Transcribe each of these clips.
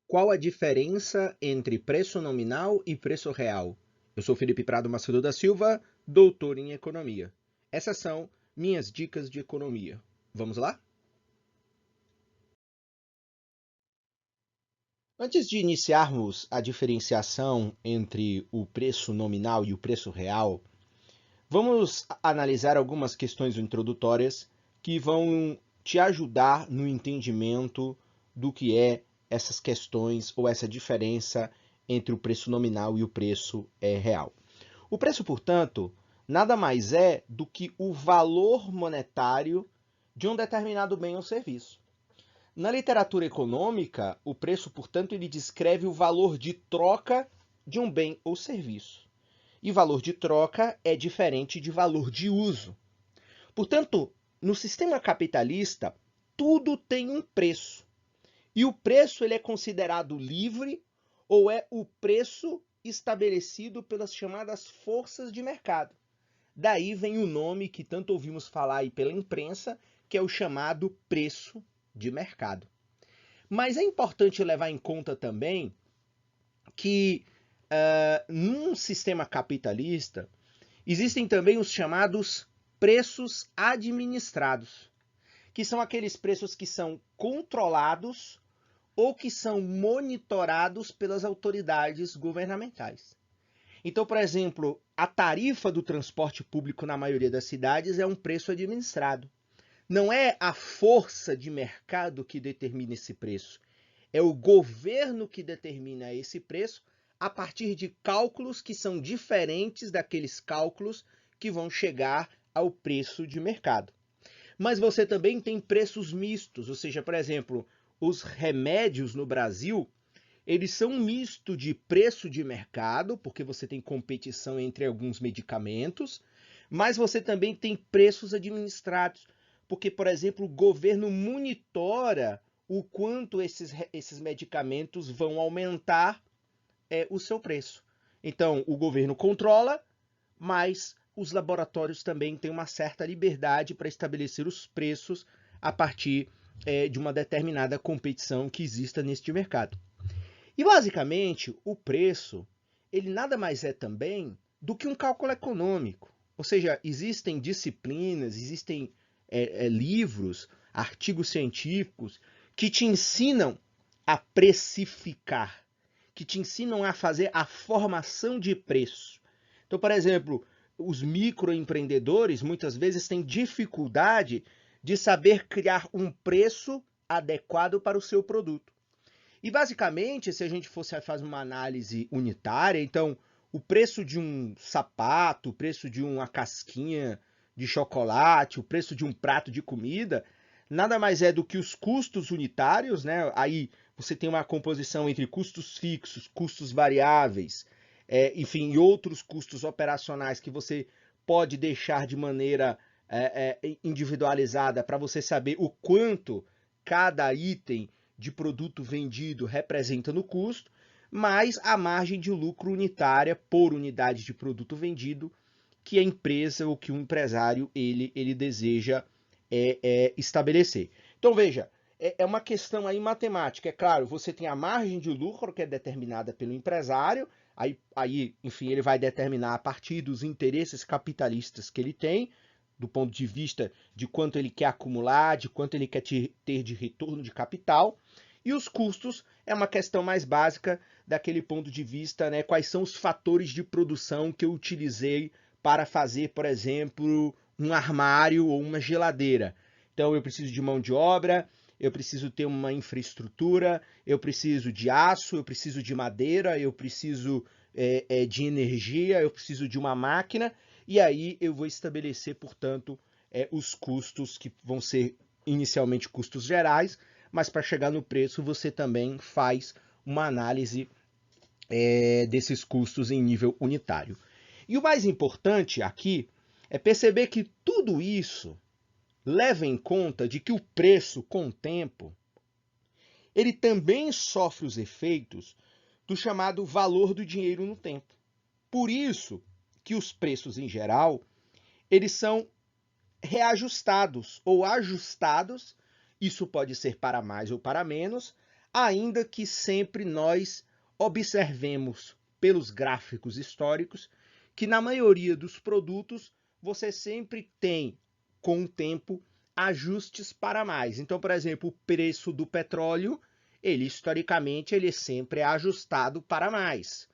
Qual a diferença entre preço nominal e preço real? Eu sou Felipe Prado Macedo da Silva, doutor em economia. Essas são minhas dicas de economia. Vamos lá? Antes de iniciarmos a diferenciação entre o preço nominal e o preço real, vamos analisar algumas questões introdutórias que vão te ajudar no entendimento do que é essas questões ou essa diferença entre o preço nominal e o preço real. O preço, portanto, nada mais é do que o valor monetário de um determinado bem ou serviço. Na literatura econômica, o preço, portanto, ele descreve o valor de troca de um bem ou serviço. E valor de troca é diferente de valor de uso. Portanto, no sistema capitalista, tudo tem um preço. E o preço ele é considerado livre ou é o preço estabelecido pelas chamadas forças de mercado. Daí vem o nome que tanto ouvimos falar aí pela imprensa, que é o chamado preço de mercado. Mas é importante levar em conta também que num sistema capitalista existem também os chamados preços administrados, que são aqueles preços que são controlados ou que são monitorados pelas autoridades governamentais. Então, por exemplo, a tarifa do transporte público na maioria das cidades é um preço administrado. Não é a força de mercado que determina esse preço, é o governo que determina esse preço a partir de cálculos que são diferentes daqueles cálculos que vão chegar ao preço de mercado. Mas você também tem preços mistos, ou seja, por exemplo, os remédios no Brasil, eles são um misto de preço de mercado, porque você tem competição entre alguns medicamentos, mas você também tem preços administrados, porque, por exemplo, o governo monitora o quanto esses medicamentos vão aumentar o seu preço. Então, o governo controla, mas os laboratórios também têm uma certa liberdade para estabelecer os preços a partir de uma determinada competição que exista neste mercado. E basicamente, o preço, ele nada mais é também do que um cálculo econômico. Ou seja, existem disciplinas, existem livros, artigos científicos que te ensinam a precificar, que te ensinam a fazer a formação de preço. Então, por exemplo, os microempreendedores muitas vezes têm dificuldade de saber criar um preço adequado para o seu produto. E basicamente, se a gente fosse fazer uma análise unitária, então o preço de um sapato, o preço de uma casquinha de chocolate, o preço de um prato de comida, nada mais é do que os custos unitários, né? Aí você tem uma composição entre custos fixos, custos variáveis, enfim, e outros custos operacionais que você pode deixar de maneira individualizada para você saber o quanto cada item de produto vendido representa no custo, mais a margem de lucro unitária por unidade de produto vendido que a empresa ou que o empresário ele deseja estabelecer. Então veja, é uma questão aí matemática. É claro, você tem a margem de lucro que é determinada pelo empresário, aí enfim, ele vai determinar a partir dos interesses capitalistas que ele tem, do ponto de vista de quanto ele quer acumular, de quanto ele quer ter de retorno de capital. E os custos é uma questão mais básica daquele ponto de vista, né? Quais são os fatores de produção que eu utilizei para fazer, por exemplo, um armário ou uma geladeira. Então eu preciso de mão de obra, eu preciso ter uma infraestrutura, eu preciso de aço, eu preciso de madeira, eu preciso de energia, eu preciso de uma máquina, e aí eu vou estabelecer, portanto, os custos que vão ser inicialmente custos gerais, mas para chegar no preço você também faz uma análise desses custos em nível unitário. E o mais importante aqui é perceber que tudo isso leva em conta de que o preço, com o tempo, ele também sofre os efeitos do chamado valor do dinheiro no tempo. Por isso que os preços, em geral, eles são reajustados ou ajustados, isso pode ser para mais ou para menos, ainda que sempre nós observemos pelos gráficos históricos que na maioria dos produtos você sempre tem, com o tempo, ajustes para mais. Então, por exemplo, o preço do petróleo, ele historicamente ele sempre é ajustado para mais.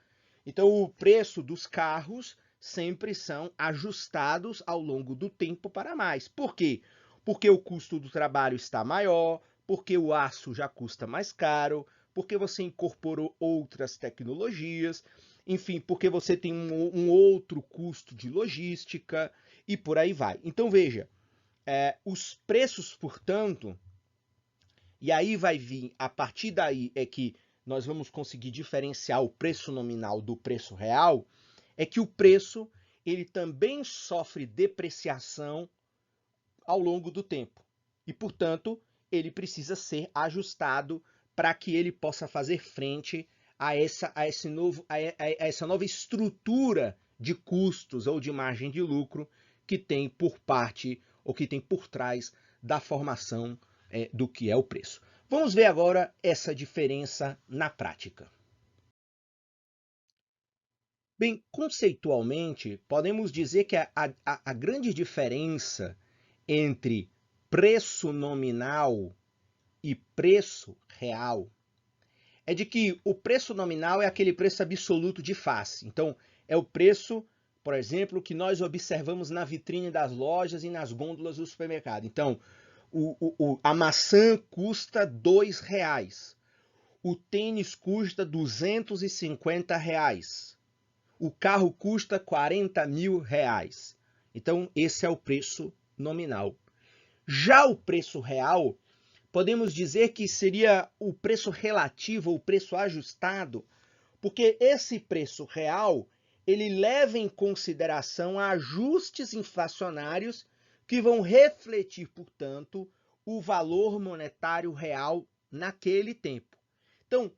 Então, o preço dos carros sempre são ajustados ao longo do tempo para mais. Por quê? Porque o custo do trabalho está maior, porque o aço já custa mais caro, porque você incorporou outras tecnologias, enfim, porque você tem um outro custo de logística e por aí vai. Então, veja, os preços, portanto, e aí vai vir, a partir daí é que nós vamos conseguir diferenciar o preço nominal do preço real, é que o preço ele também sofre depreciação ao longo do tempo. E, portanto, ele precisa ser ajustado para que ele possa fazer frente a essa nova estrutura de custos ou de margem de lucro que tem por parte ou que tem por trás da formação do que é o preço. Vamos ver agora essa diferença na prática. Bem, conceitualmente, podemos dizer que a grande diferença entre preço nominal e preço real é de que o preço nominal é aquele preço absoluto de face. Então, é o preço, por exemplo, que nós observamos na vitrine das lojas e nas gôndolas do supermercado. Então, a maçã custa R$2, o tênis custa R$250, o carro custa R$40.000. Então, esse é o preço nominal. Já o preço real, podemos dizer que seria o preço relativo ou preço ajustado, porque esse preço real, ele leva em consideração ajustes inflacionários que vão refletir, portanto, o valor monetário real naquele tempo. Então,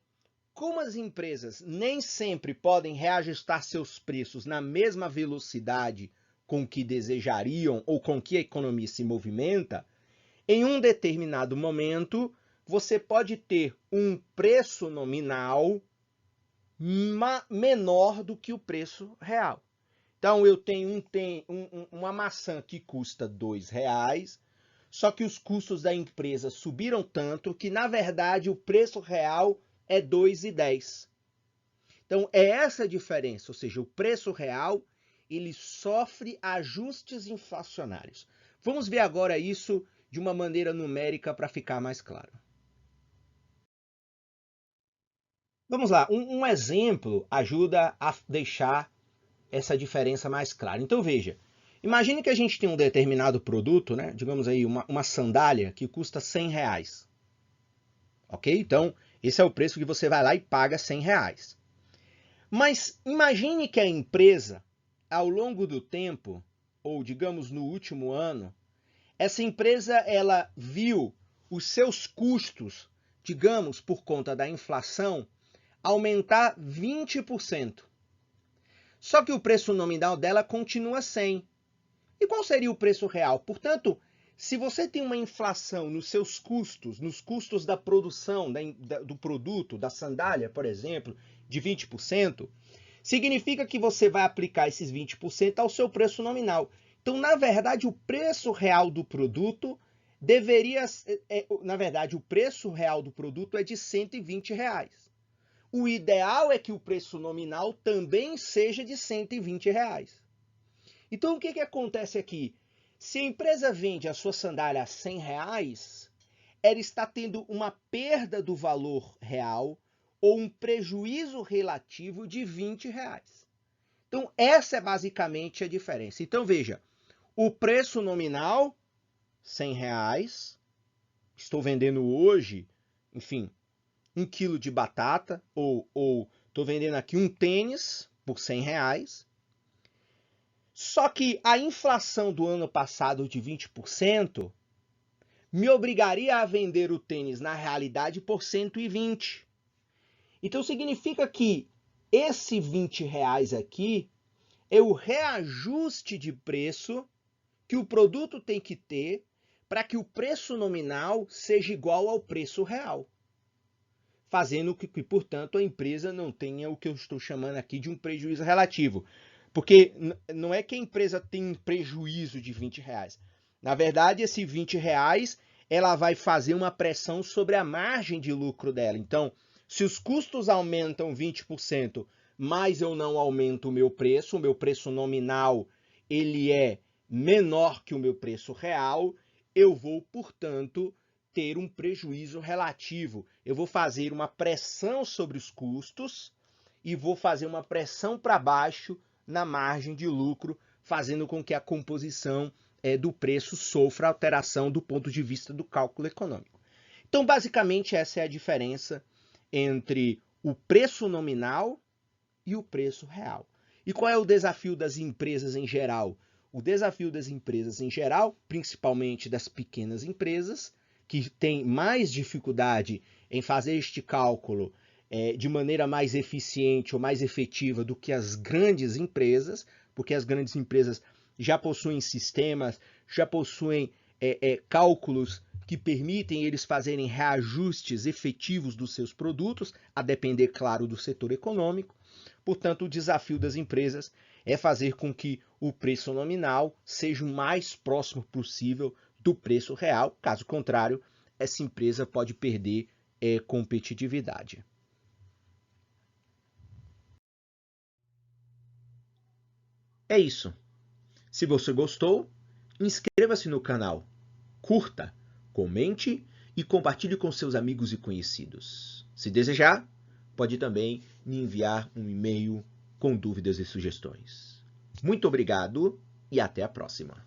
como as empresas nem sempre podem reajustar seus preços na mesma velocidade com que desejariam ou com que a economia se movimenta, em um determinado momento você pode ter um preço nominal menor do que o preço real. Então eu tenho uma maçã que custa R$2, só que os custos da empresa subiram tanto que, na verdade, o preço real é R$2,10. Então é essa a diferença, ou seja, o preço real ele sofre ajustes inflacionários. Vamos ver agora isso de uma maneira numérica para ficar mais claro. Vamos lá, um exemplo ajuda a deixar essa diferença mais clara. Então veja, imagine que a gente tem um determinado produto, né? Digamos aí uma sandália que custa R$100. Ok? Então esse é o preço que você vai lá e paga R$100. Mas imagine que a empresa, ao longo do tempo, ou digamos no último ano, essa empresa ela viu os seus custos, digamos por conta da inflação, aumentar 20%. Só que o preço nominal dela continua 100. E qual seria o preço real? Portanto, se você tem uma inflação nos seus custos, nos custos da produção do produto, da sandália, por exemplo, de 20%, significa que você vai aplicar esses 20% ao seu preço nominal. Então, na verdade, o preço real do produto o preço real do produto é de R$120. O ideal é que o preço nominal também seja de R$120. Então, o que acontece aqui? Se a empresa vende a sua sandália a R$100, ela está tendo uma perda do valor real ou um prejuízo relativo de R$20. Então, essa é basicamente a diferença. Então, veja, o preço nominal, R$100. Estou vendendo hoje, enfim, 1 quilo de batata, ou estou vendendo aqui um tênis por R$100. Só que a inflação do ano passado de 20% me obrigaria a vender o tênis, na realidade, por 120. Então significa que esse R$20 aqui é o reajuste de preço que o produto tem que ter para que o preço nominal seja igual ao preço real. fazendo com que, portanto, a empresa não tenha o que eu estou chamando aqui de um prejuízo relativo. Porque não é que a empresa tem um prejuízo de R$20. Na verdade, esse R$20, ela vai fazer uma pressão sobre a margem de lucro dela. Então, se os custos aumentam 20%, mas eu não aumento o meu preço nominal ele é menor que o meu preço real, eu vou, portanto, ter um prejuízo relativo. Eu vou fazer uma pressão sobre os custos e vou fazer uma pressão para baixo na margem de lucro, fazendo com que a composição do preço sofra alteração do ponto de vista do cálculo econômico. Então, basicamente, essa é a diferença entre o preço nominal e o preço real. E qual é o desafio das empresas em geral? O desafio das empresas em geral, principalmente das pequenas empresas, que têm mais dificuldade em fazer este cálculo de maneira mais eficiente ou mais efetiva do que as grandes empresas, porque as grandes empresas já possuem sistemas, já possuem cálculos que permitem eles fazerem reajustes efetivos dos seus produtos, a depender, claro, do setor econômico. Portanto, o desafio das empresas é fazer com que o preço nominal seja o mais próximo possível do preço real. Caso contrário, essa empresa pode perder competitividade. É isso. Se você gostou, inscreva-se no canal, curta, comente e compartilhe com seus amigos e conhecidos. Se desejar, pode também me enviar um e-mail com dúvidas e sugestões. Muito obrigado e até a próxima.